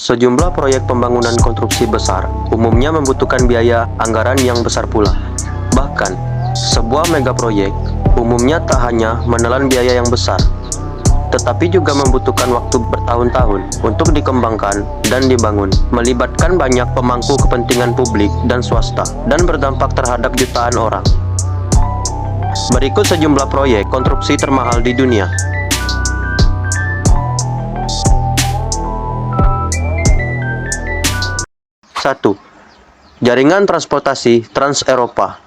Sejumlah proyek pembangunan konstruksi besar umumnya membutuhkan biaya anggaran yang besar pula. Bahkan, sebuah megaproyek umumnya tak hanya menelan biaya yang besar, tetapi juga membutuhkan waktu bertahun-tahun untuk dikembangkan dan dibangun, melibatkan banyak pemangku kepentingan publik dan swasta, dan berdampak terhadap jutaan orang. Berikut sejumlah proyek konstruksi termahal di dunia. 1. Jaringan transportasi Trans-Eropa.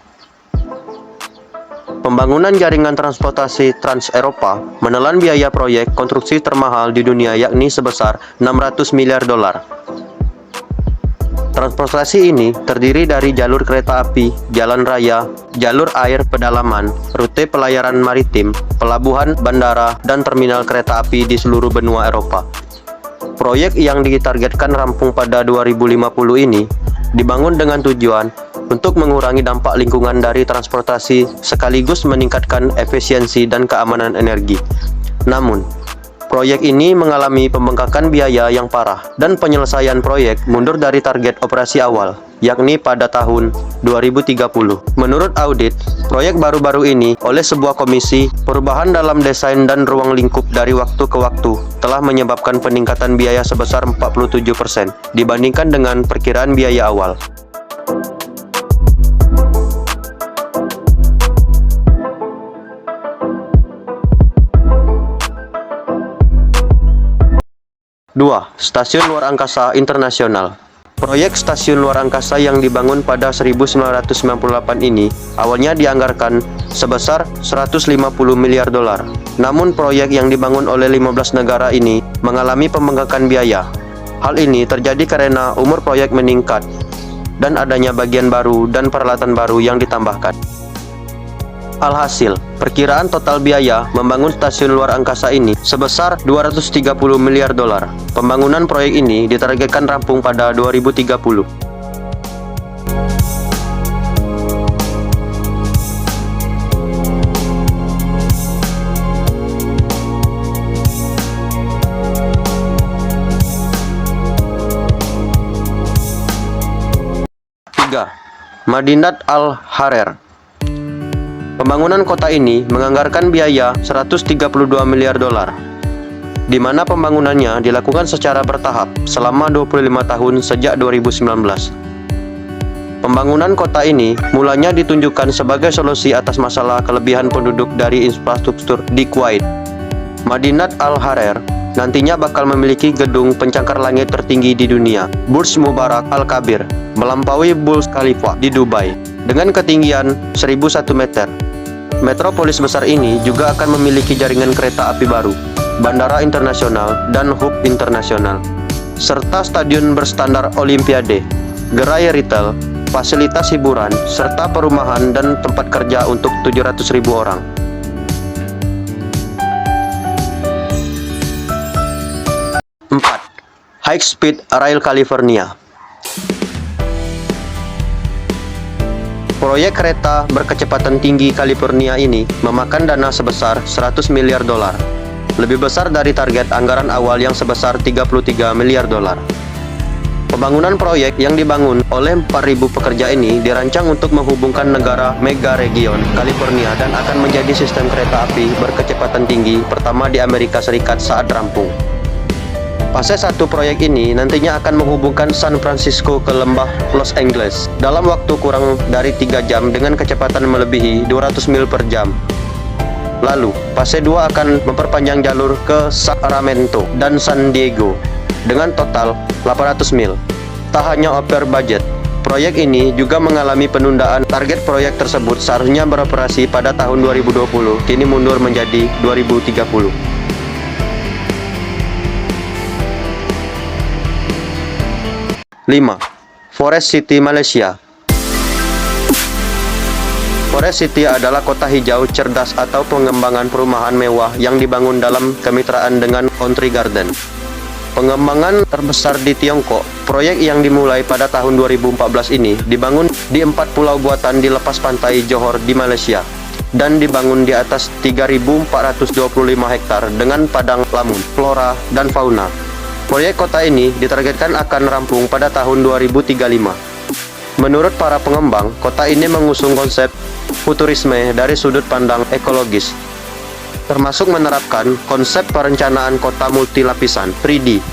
Pembangunan jaringan transportasi Trans-Eropa menelan biaya proyek konstruksi termahal di dunia, yakni sebesar 600 miliar dolar. Transportasi ini terdiri dari jalur kereta api, jalan raya, jalur air pedalaman, rute pelayaran maritim, pelabuhan, bandara, dan terminal kereta api di seluruh benua Eropa. Proyek yang ditargetkan rampung pada 2050 ini dibangun dengan tujuan untuk mengurangi dampak lingkungan dari transportasi sekaligus meningkatkan efisiensi dan keamanan energi. Namun, proyek ini mengalami pembengkakan biaya yang parah dan penyelesaian proyek mundur dari target operasi awal, yakni pada tahun 2030. Menurut audit, proyek baru-baru ini oleh sebuah komisi perubahan dalam desain dan ruang lingkup dari waktu ke waktu telah menyebabkan peningkatan biaya sebesar 47% dibandingkan dengan perkiraan biaya awal. Dua, Stasiun Luar Angkasa Internasional. Proyek stasiun luar angkasa yang dibangun pada 1998 ini awalnya dianggarkan sebesar 150 miliar dolar. Namun proyek yang dibangun oleh 15 negara ini mengalami pembengkakan biaya. Hal ini terjadi karena umur proyek meningkat dan adanya bagian baru dan peralatan baru yang ditambahkan. Alhasil, perkiraan total biaya membangun stasiun luar angkasa ini sebesar 230 miliar dolar. Pembangunan proyek ini ditargetkan rampung pada 2030. Tiga, Madinat Al-Harer. Pembangunan kota ini menganggarkan biaya 132 miliar dolar, di mana pembangunannya dilakukan secara bertahap selama 25 tahun sejak 2019. Pembangunan kota ini mulanya ditunjukkan sebagai solusi atas masalah kelebihan penduduk dari infrastruktur di Kuwait. Madinat Al-Harer nantinya bakal memiliki gedung pencakar langit tertinggi di dunia, Burj Mubarak Al-Kabir, melampaui Burj Khalifa di Dubai, dengan ketinggian 1001 meter. Metropolis besar ini juga akan memiliki jaringan kereta api baru, bandara internasional, dan hub internasional, serta stadion berstandar Olimpiade, gerai retail, fasilitas hiburan, serta perumahan dan tempat kerja untuk 700.000 orang. Empat, High Speed Rail California. Proyek kereta berkecepatan tinggi California ini memakan dana sebesar 100 miliar dolar, lebih besar dari target anggaran awal yang sebesar 33 miliar dolar. Pembangunan proyek yang dibangun oleh 4.000 pekerja ini dirancang untuk menghubungkan negara mega region California dan akan menjadi sistem kereta api berkecepatan tinggi pertama di Amerika Serikat saat rampung. Fase 1 proyek ini nantinya akan menghubungkan San Francisco ke lembah Los Angeles dalam waktu kurang dari 3 jam dengan kecepatan melebihi 200 mil per jam. Lalu, fase 2 akan memperpanjang jalur ke Sacramento dan San Diego dengan total 800 mil. Tak hanya over budget, proyek ini juga mengalami penundaan. Target proyek tersebut seharusnya beroperasi pada tahun 2020, kini mundur menjadi 2030. 5. Forest City, Malaysia. Forest City adalah kota hijau cerdas atau pengembangan perumahan mewah yang dibangun dalam kemitraan dengan Country Garden. Pengembangan terbesar di Tiongkok, proyek yang dimulai pada tahun 2014 ini dibangun di 4 pulau buatan di lepas pantai Johor di Malaysia dan dibangun di atas 3.425 hektar dengan padang lamun, flora, dan fauna. Proyek kota ini ditargetkan akan rampung pada tahun 2035. Menurut para pengembang, kota ini mengusung konsep futurisme dari sudut pandang ekologis, termasuk menerapkan konsep perencanaan kota multilapisan 3D.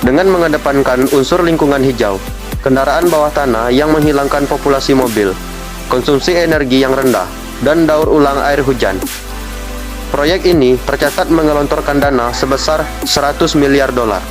Dengan mengedepankan unsur lingkungan hijau, kendaraan bawah tanah yang menghilangkan populasi mobil, konsumsi energi yang rendah, dan daur ulang air hujan. Proyek ini tercatat menggelontorkan dana sebesar 100 miliar dolar.